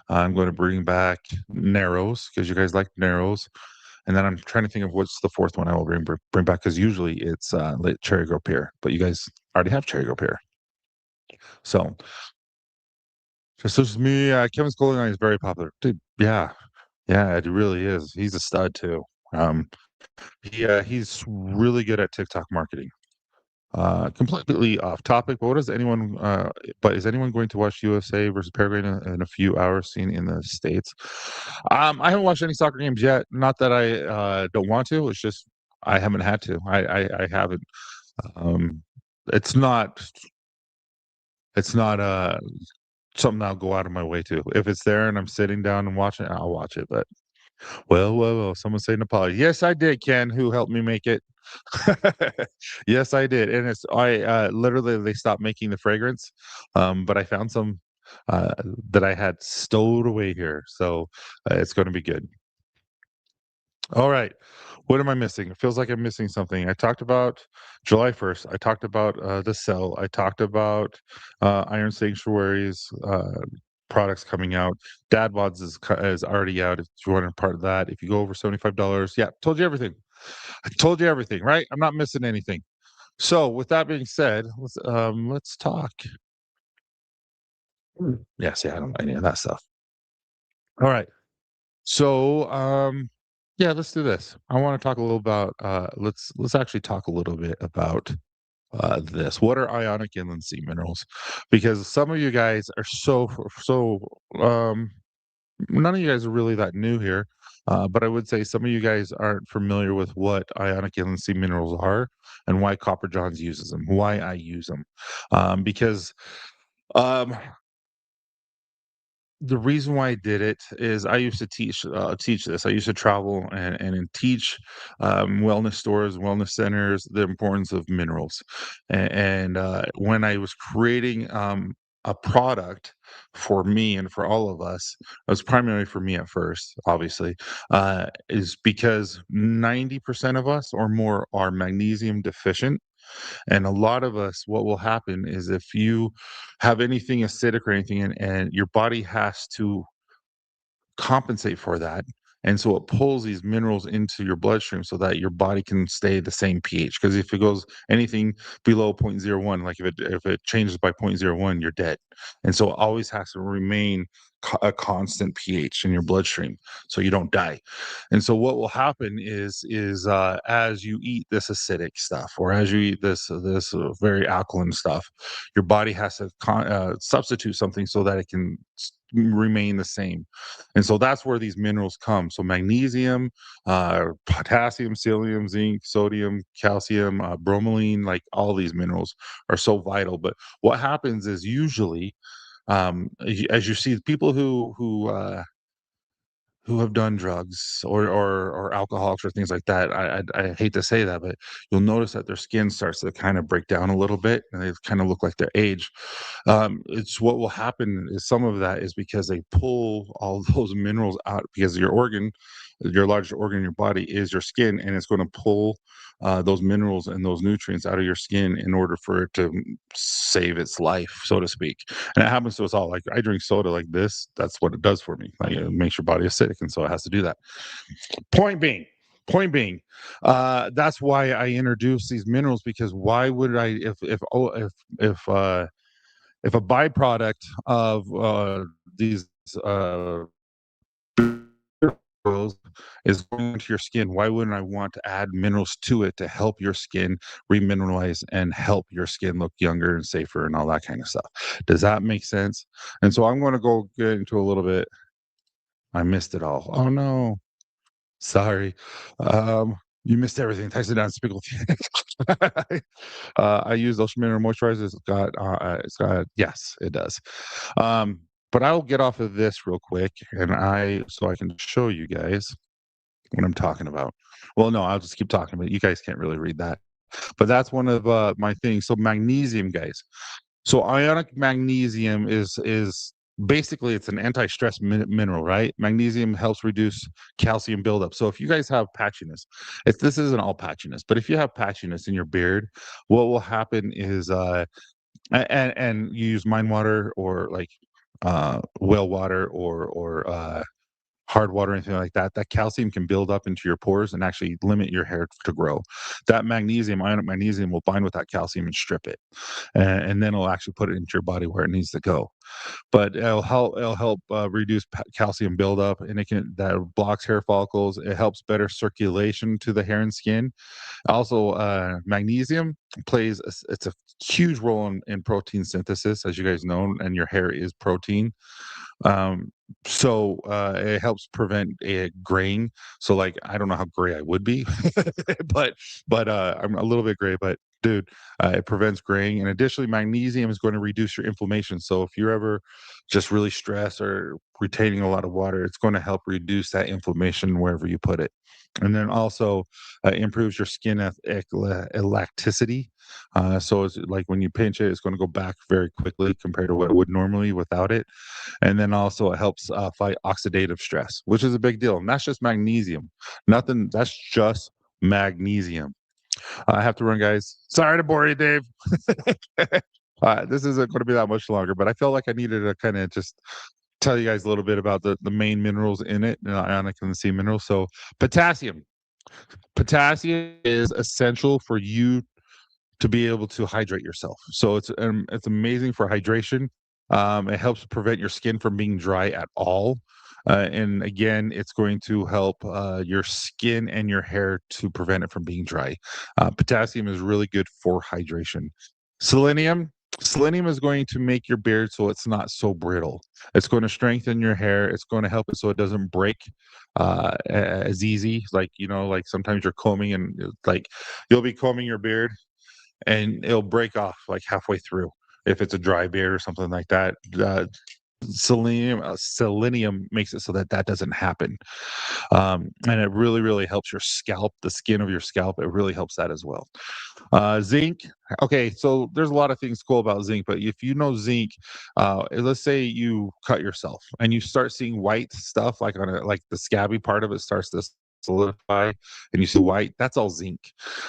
I'm going to bring back Narrows because you guys like Narrows. And then I'm trying to think of what's the fourth one I will bring back because usually it's Cherry Grove Pear, but you guys already have Cherry Grove Pear. So just as me, Kevin's clothing line is very popular, dude. Yeah, yeah, it really is. He's a stud too. Um, he's really good at TikTok marketing. Completely off topic, but but is anyone going to watch USA versus Paraguay in a few hours seen in the States? I haven't watched any soccer games yet. Not that I don't want to. It's just I haven't had to. I haven't. Um, it's not it's not something I'll go out of my way to. If it's there and I'm sitting down and watching it, I'll watch it. But well, someone say Nepali. Yes, I did, Ken, who helped me make it. Yes, I did, and literally, they stopped making the fragrance, but I found some, uh, that I had stowed away here, so, it's gonna be good. Alright, what am I missing? It feels like I'm missing something. I talked about July 1st, I talked about, the Cell, I talked about, Iron Sanctuary's, products coming out. Dad Bods is already out if you want to part of that. If you go over $75, yeah, told you everything. I told you everything, right? I'm not missing anything. So with that being said, let's talk. Yes, yeah, I don't know any of that stuff. All right. So yeah, let's do this. I want to talk a little about let's actually talk a little bit about this. What are ionic inland sea minerals? Because some of you guys are so none of you guys are really that new here, but I would say some of you guys aren't familiar with what ionic inland sea minerals are and why Copper Johns uses them, why I use them. Because um, the reason why I did it is I used to teach this. I used to travel and teach wellness stores, wellness centers, the importance of minerals. And when I was creating a product for me and for all of us. It was primarily for me at first, obviously, is because 90% of us or more are magnesium deficient. And a lot of us, what will happen is if you have anything acidic or anything, and your body has to compensate for that. And so it pulls these minerals into your bloodstream so that your body can stay the same pH. Because if it goes anything below 0.01, like if it changes by 0.01, you're dead. And so it always has to remain a constant pH in your bloodstream so you don't die. And so what will happen is as you eat this acidic stuff or as you eat this very alkaline stuff, your body has to substitute something so that it can remain the same. And so that's where these minerals come. So magnesium, potassium, psyllium, zinc, sodium, calcium, bromelain, like all these minerals are so vital. But what happens is usually, as you see, people who have done drugs or alcoholics or things like that. I hate to say that, but you'll notice that their skin starts to kind of break down a little bit, and they kind of look like their age. It's what will happen is some of that is because they pull all those minerals out because your largest organ in your body is your skin, and it's going to pull those minerals and those nutrients out of your skin in order for it to save its life, so to speak. And it happens to us all. Like I drink soda like this. That's what it does for me. Like it makes your body acidic, and so it has to do that. Point being, point being, that's why I introduce these minerals because why would I if a byproduct of these oils is going into your skin, why wouldn't I want to add minerals to it to help your skin remineralize and help your skin look younger and safer and all that kind of stuff? Does that make sense? And so I'm going to go get into a little bit. I missed it all. Oh no, sorry. You missed everything. Tyson down spiggle. I use Ocean Mineral Moisturizer. It's got yes, it does. But I'll get off of this real quick, and so I can show you guys what I'm talking about. Well, no, I'll just keep talking, but you guys can't really read that. But that's one of my things. So magnesium, guys. So ionic magnesium is basically it's an anti-stress mineral, right? Magnesium helps reduce calcium buildup. So if you guys have patchiness, if this isn't all patchiness, but if you have patchiness in your beard, what will happen is and you use mine water or like well water or hard water or anything like that, that calcium can build up into your pores and actually limit your hair to grow. That magnesium, ionic magnesium, will bind with that calcium and strip it, and then it'll actually put it into your body where it needs to go. But it'll help reduce calcium buildup, and it can that blocks hair follicles. It helps better circulation to the hair and skin. Also, magnesium it's a huge role in protein synthesis, as you guys know, and your hair is protein. So it helps prevent graying. So like I don't know how gray I would be, but I'm a little bit gray. But dude, it prevents graying, and additionally, magnesium is going to reduce your inflammation. So if you're ever just really stressed or retaining a lot of water, it's going to help reduce that inflammation wherever you put it. And then also improves your skin elasticity. So it's like when you pinch it, it's going to go back very quickly compared to what it would normally without it. And then also it helps fight oxidative stress, which is a big deal. And that's just magnesium. Nothing. That's just magnesium. I have to run, guys. Sorry to bore you, Dave. This isn't going to be that much longer, but I felt like I needed to kind of just tell you guys a little bit about the main minerals in it, ionic and the sea minerals. So potassium. Potassium is essential for you to be able to hydrate yourself. So it's amazing for hydration. It helps prevent your skin from being dry at all. And again, it's going to help your skin and your hair to prevent it from being dry. Potassium is really good for hydration. Selenium. Selenium is going to make your beard so it's not so brittle. It's going to strengthen your hair. It's going to help it so it doesn't break as easy. Like, like sometimes you're combing and like you'll be combing your beard and it'll break off like halfway through if it's a dry beard or something like that. Selenium makes it so that that doesn't happen. And it really, really helps your scalp, the skin of your scalp. It really helps that as well. Zinc. Okay, so there's a lot of things cool about zinc, but if you know zinc, let's say you cut yourself and you start seeing white stuff like on like the scabby part of it starts to solidify and you see white, that's all zinc.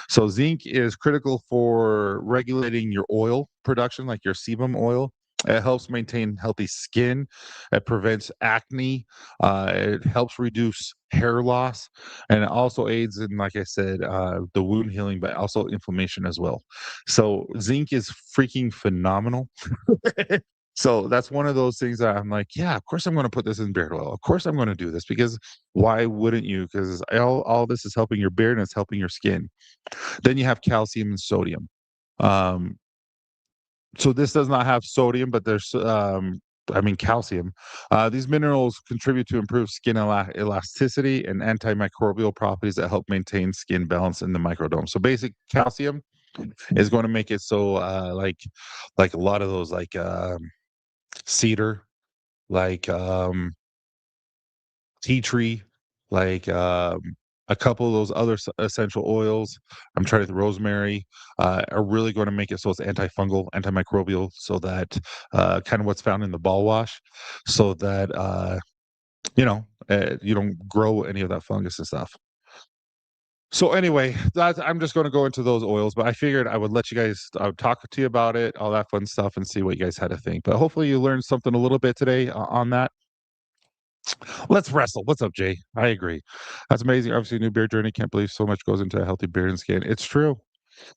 So zinc is critical for regulating your oil production, like your sebum oil. It helps maintain healthy skin. It prevents acne. It helps reduce hair loss, and it also aids in, like I said, the wound healing, but also inflammation as well. So zinc is freaking phenomenal. So that's one of those things that I'm like, yeah, of course I'm going to put this in beard oil. Of course I'm going to do this because why wouldn't you? Because all this is helping your beard and it's helping your skin. Then you have calcium and sodium. Um, so this does not have sodium, but there's I mean calcium. These minerals contribute to improved skin elasticity and antimicrobial properties that help maintain skin balance in the microdome. So basic calcium is going to make it so like a lot of those like cedar, like tea tree, like a couple of those other essential oils. I'm trying to rosemary are really going to make it so it's antifungal, antimicrobial, so that kind of what's found in the ball wash, so that you don't grow any of that fungus and stuff. So anyway, that's I'm just going to go into those oils, but I figured I would let you guys I would talk to you about it, all that fun stuff, and see what you guys had to think. But hopefully, you learned something a little bit today on that. Let's wrestle. What's up, Jay? I agree. That's amazing. Obviously, a new beard journey. Can't believe so much goes into a healthy beard and skin. It's true.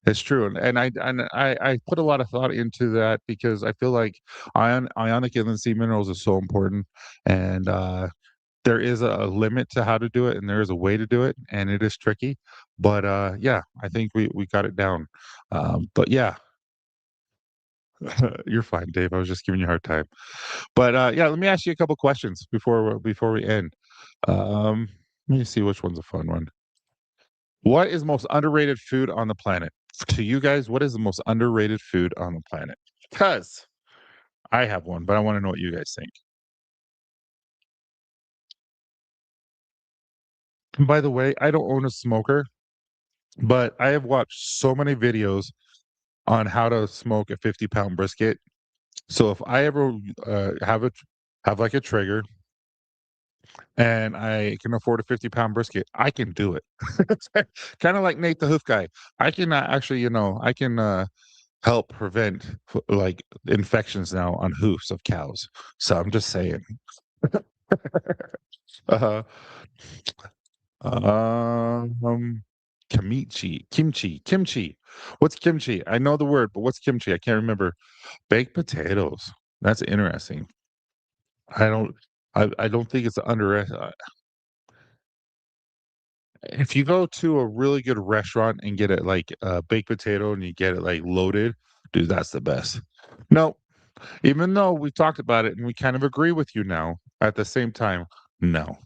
It's true. And I put a lot of thought into that because I feel like ionic and sea minerals is so important. And there is a limit to how to do it, and there is a way to do it, and it is tricky. But yeah, I think we got it down. But yeah, you're fine, Dave. I was just giving you a hard time. But yeah, let me ask you a couple questions before we end. Um, Let me see which one's a fun one. What is the most underrated food on the planet? To you guys, what is the most underrated food on the planet? Because I have one, but I want to know what you guys think. And by the way, I don't own a smoker, but I have watched so many videos on how to smoke a 50-pound brisket. So if I ever have like a trigger and I can afford a 50-pound brisket, I can do it. Kind of like Nate the Hoof Guy. I can actually, I can help prevent like infections now on hoofs of cows. So I'm just saying. Uh, um, kimchi. What's kimchi? I know the word, but what's kimchi? I can't remember. Baked potatoes. That's interesting. I don't. I don't think it's under. If you go to a really good restaurant and get it like a baked potato and you get it like loaded, dude, that's the best. No, even though we talked about it and we kind of agree with you now, at the same time, no.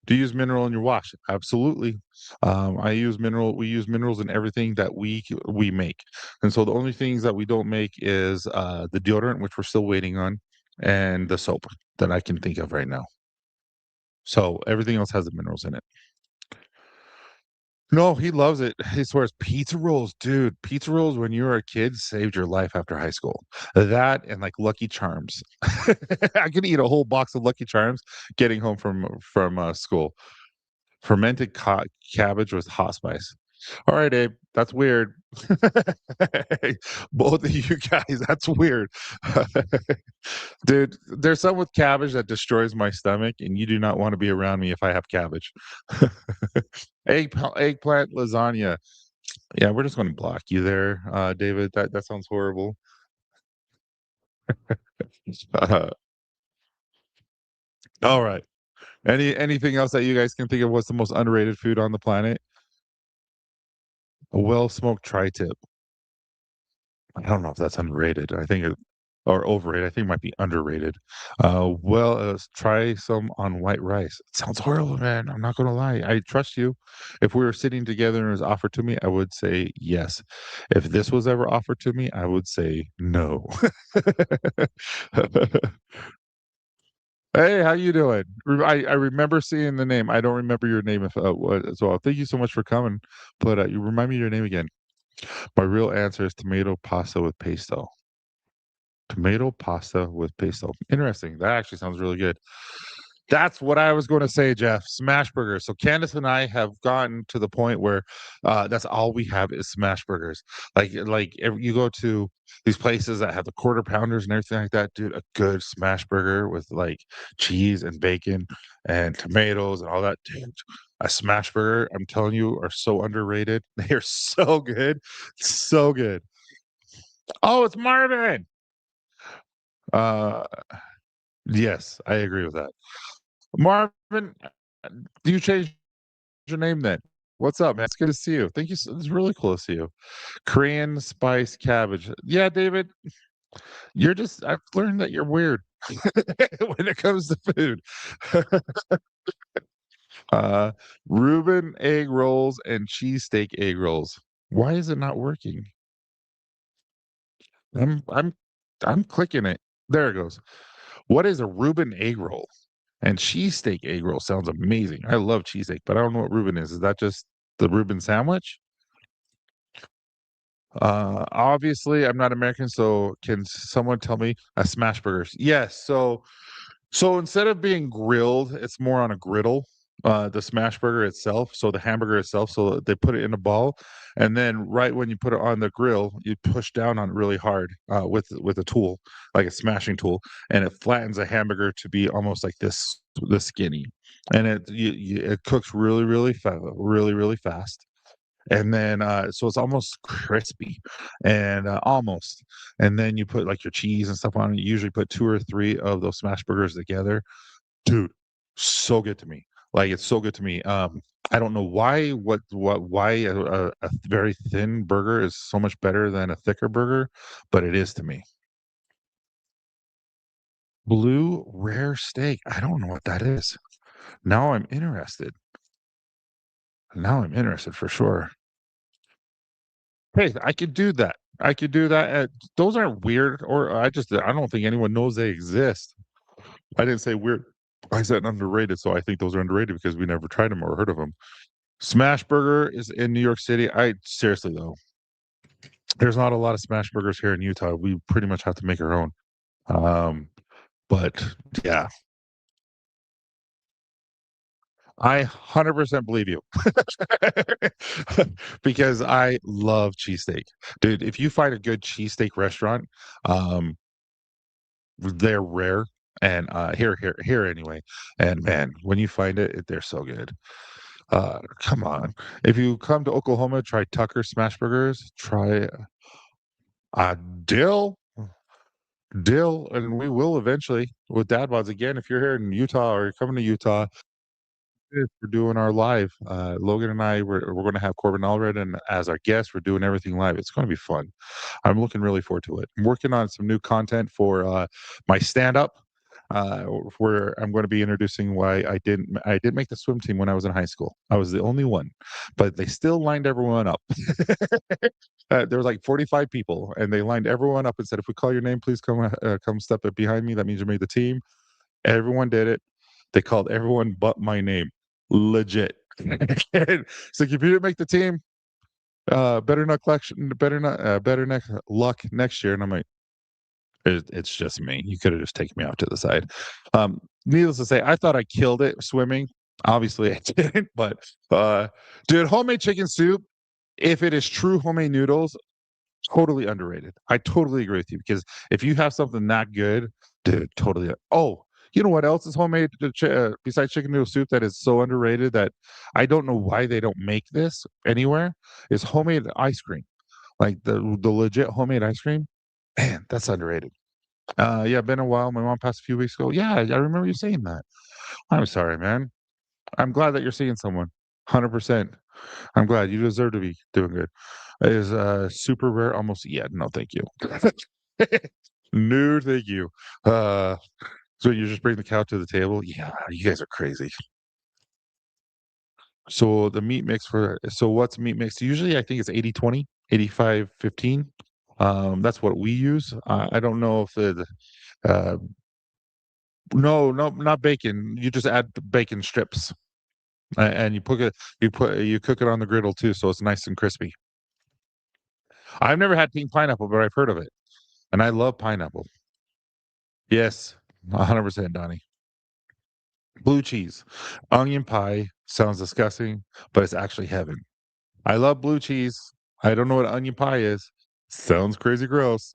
Do you use mineral in your wash? Absolutely. I use mineral. We use minerals in everything that we make, and so the only things that we don't make is the deodorant, which we're still waiting on, and the soap that I can think of right now. So everything else has the minerals in it. No, he loves it. He swears pizza rolls, dude. Pizza rolls when you were a kid saved your life after high school. That and like Lucky Charms. I could eat a whole box of Lucky Charms getting home from school. Fermented cabbage with hot spice. All right, Abe, that's weird. Both of you guys, that's weird. Dude, there's some with cabbage that destroys my stomach, and you do not want to be around me if I have cabbage. Eggplant lasagna. Yeah, we're just going to block you there, David. That sounds horrible. Uh, all right. Anything else that you guys can think of? What's the most underrated food on the planet? A well smoked tri-tip. I don't know if that's underrated. I think it or overrated. I think it might be underrated. Try some on white rice. It sounds horrible, man. I'm not gonna lie. I trust you. If we were sitting together and it was offered to me, I would say yes. If this was ever offered to me, I would say no. Hey, how you doing? I remember seeing the name. I don't remember your name if what as well. Thank you so much for coming, but, you remind me your name again. My real answer is tomato pasta with pesto. Tomato pasta with pesto. Interesting. That actually sounds really good. That's what I was gonna say, Jeff, smash burgers. So Candace and I have gotten to the point where, that's all we have is smash burgers. If you go to these places that have the quarter pounders and everything like that, dude, a good smash burger with, like, cheese and bacon and tomatoes and all that, dude, a smash burger, I'm telling you, are so underrated. They are so good, so good. Oh, it's Marvin! Uh, yes, I agree with that. Marvin, you changed your name then? What's up, man? It's good to see you. Thank you. It's really cool to see you. Korean spice cabbage. Yeah, David, you're just. I've learned that you're weird when it comes to food. uh, Reuben egg rolls and cheesesteak egg rolls. Why is it not working? I'm I'm I'm clicking it. There it goes. What is a Reuben egg roll? And cheesesteak egg roll sounds amazing. I love cheesesteak, but I don't know what Reuben is. Is that just the Reuben sandwich? Obviously, I'm not American, so can someone tell me smash burgers? Yes. So instead of being grilled, it's more on a griddle. The smash burger itself, so the hamburger itself, so they put it in a ball, and then right when you put it on the grill, you push down on it really hard with a tool, like a smashing tool, and it flattens a hamburger to be almost like this skinny, and it cooks really fast, and then so it's almost crispy and almost, and then you put like your cheese and stuff on it. You usually put two or three of those smash burgers together, dude, so good to me. Like, it's so good to me. I don't know why a very thin burger is so much better than a thicker burger, but it is to me. Blue rare steak, I don't know what that is. Now I'm interested. Now I'm interested for sure. Hey, I could do that. I could do that. Those aren't weird, or I don't think anyone knows they exist. I didn't say weird. I said underrated, so I think those are underrated because we never tried them or heard of them. Smash Burger is in New York City. I seriously though, there's not a lot of smash burgers here in Utah. We pretty much have to make our own. Um, but yeah, I 100% believe you because I love cheesesteak, dude. If you find a good cheesesteak restaurant, um, they're rare, and here anyway. And man, when you find they're so good. Come on. If you come to Oklahoma, try Tucker Smash Burgers. Try uh, Dill, Dill, and we will eventually with Dad Bods again. If you're here in Utah or you're coming to Utah, we're doing our live. Logan and I, we're going to have Corbin Allred and as our guest. We're doing everything live. It's going to be fun. I'm looking really forward to it. I'm working on some new content for my stand up. Where I'm going to be introducing why I didn't make the swim team when I was in high school. I was the only one, but they still lined everyone up. There was like 45 people, and they lined everyone up and said, "If we call your name, please come step up behind me. That means you made the team." Everyone did it. They called everyone but my name. Legit. And so if you didn't make the team, better next luck next year. And I'm like, it's just me. You could have just taken me off to the side. Needless to say, I thought I killed it swimming. Obviously, I didn't. But dude, homemade chicken soup. If it is true homemade noodles, totally underrated. I totally agree with you because if you have something that good, dude, totally. Oh, you know what else is homemade besides chicken noodle soup that is so underrated that I don't know why they don't make this anywhere? Is homemade ice cream, like the legit homemade ice cream. Man, that's underrated. Yeah, been a while. My mom passed a few weeks ago. Yeah, I remember you saying that. I'm sorry, man. I'm glad that you're seeing someone. 100%. I'm glad you deserve to be doing good. It is super rare. Almost, yeah. No, thank you. No, thank you. Uh, so you just bring the cow to the table? Yeah, you guys are crazy. So the meat mix so what's meat mix? Usually I think it's 80-20, 85-15. That's what we use. I don't know if uh No, no, not bacon. You just add bacon strips, and you cook it on the griddle too, so it's nice and crispy. I've never had pink pineapple, but I've heard of it, and I love pineapple. Yes, 100%, Donnie. Blue cheese. Onion pie sounds disgusting, but it's actually heaven. I love blue cheese. I don't know what onion pie is. Sounds crazy gross.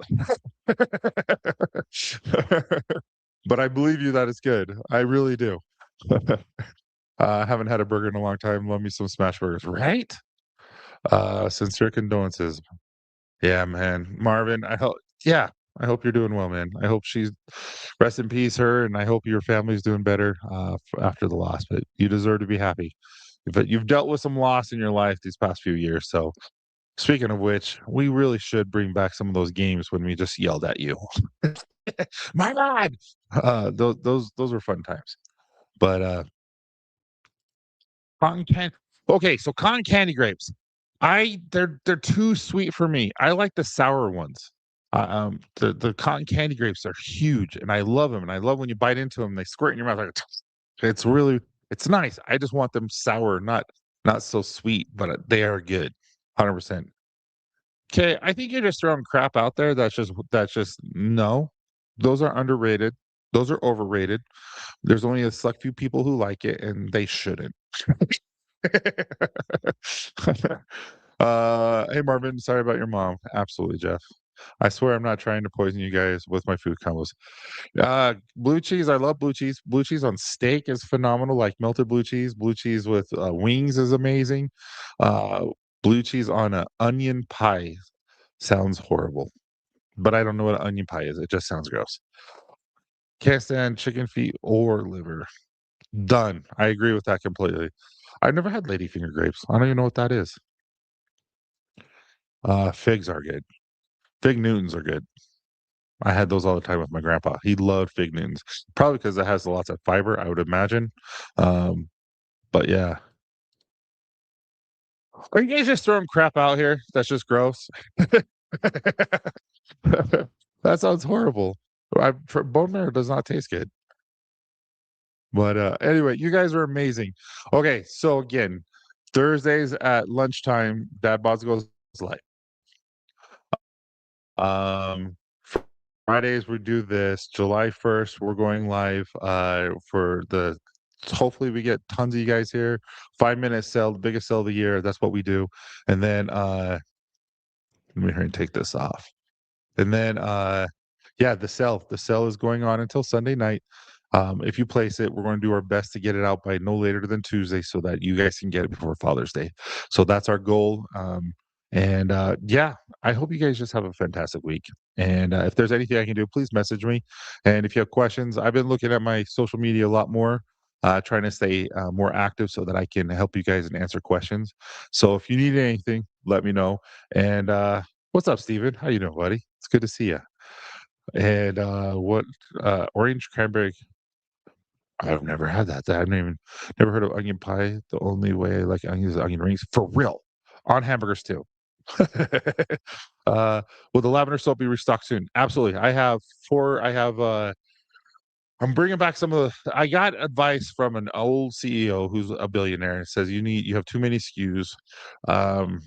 But I believe you that it's good. I really do. I haven't had a burger in a long time. Love me some smash burgers, right? Sincere condolences. Yeah, man. Marvin, I hope you're doing well, man. I hope she's rest in peace, her, and I hope your family's doing better after the loss. But you deserve to be happy. But you've dealt with some loss in your life these past few years. So, speaking of which, we really should bring back some of those games when we just yelled at you. My God, those were fun times. But cotton can okay, so cotton candy grapes. They're too sweet for me. I like the sour ones. The cotton candy grapes are huge, and I love them. And I love when you bite into them, they squirt in your mouth like it's really it's nice. I just want them sour, not so sweet, but they are good. 100%. Okay, I think you're just throwing crap out there. That's just no. Those are underrated. Those are overrated. There's only a select few people who like it, and they shouldn't. Hey Marvin, sorry about your mom. Absolutely, Jeff. I swear I'm not trying to poison you guys with my food combos. Blue cheese, I love blue cheese. Blue cheese on steak is phenomenal, like melted blue cheese. Blue cheese with wings is amazing. Uh, Blue cheese on an onion pie sounds horrible, but I don't know what an onion pie is. It just sounds gross. Can't stand chicken feet or liver. Done. I agree with that completely. I've never had ladyfinger grapes. I don't even know what that is. Figs are good. Fig Newtons are good. I had those all the time with my grandpa. He loved Fig Newtons, probably because it has lots of fiber, I would imagine. Um, but yeah. Are you guys just throwing crap out here? That's just gross. That sounds horrible. Bone marrow does not taste good. But anyway, you guys are amazing. Okay, so again, Thursdays at lunchtime, Dad Bods goes live. Um, Fridays we do this. July 1st, we're going live for the hopefully we get tons of you guys here. 5 minute sale, the biggest sale of the year. That's what we do. And then let me hurry and take this off. And then yeah, the sale is going on until Sunday night. If you place it, we're going to do our best to get it out by no later than Tuesday so that you guys can get it before Father's Day. So that's our goal. And yeah, I hope you guys just have a fantastic week. And if there's anything I can do, please message me. And if you have questions, I've been looking at my social media a lot more, trying to stay more active so that I can help you guys and answer questions. So if you need anything, let me know. And what's up, Steven? How you doing, buddy? It's good to see you. And what orange cranberry? I've never had that. I've never heard of onion pie. The only way I like onions is onion rings for real on hamburgers too. Will the lavender soap be restocked soon? Absolutely. I have four. I have. I'm bringing back some of the. I got advice from an old CEO who's a billionaire. It says you have too many SKUs. Um,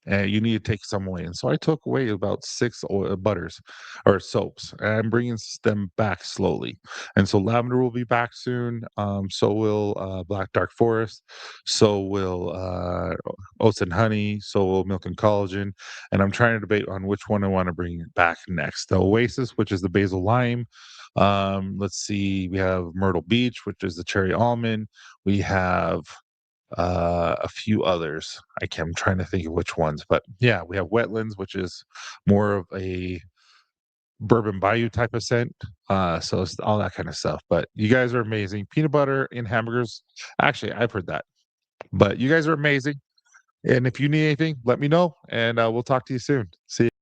and you need to take some away. And so I took away about six butters or soaps, and I'm bringing them back slowly. And so lavender will be back soon. So will black dark forest. So will oats and honey. So will milk and collagen. And I'm trying to debate on which one I want to bring back next. The Oasis, which is the basil lime. Let's see. We have Myrtle Beach, which is the cherry almond. We have a few others. I'm trying to think of which ones, but yeah, we have Wetlands, which is more of a Bourbon Bayou type of scent. So it's all that kind of stuff. But you guys are amazing. Peanut butter in hamburgers. Actually, I've heard that. But you guys are amazing. And if you need anything, let me know, and we'll talk to you soon. See you.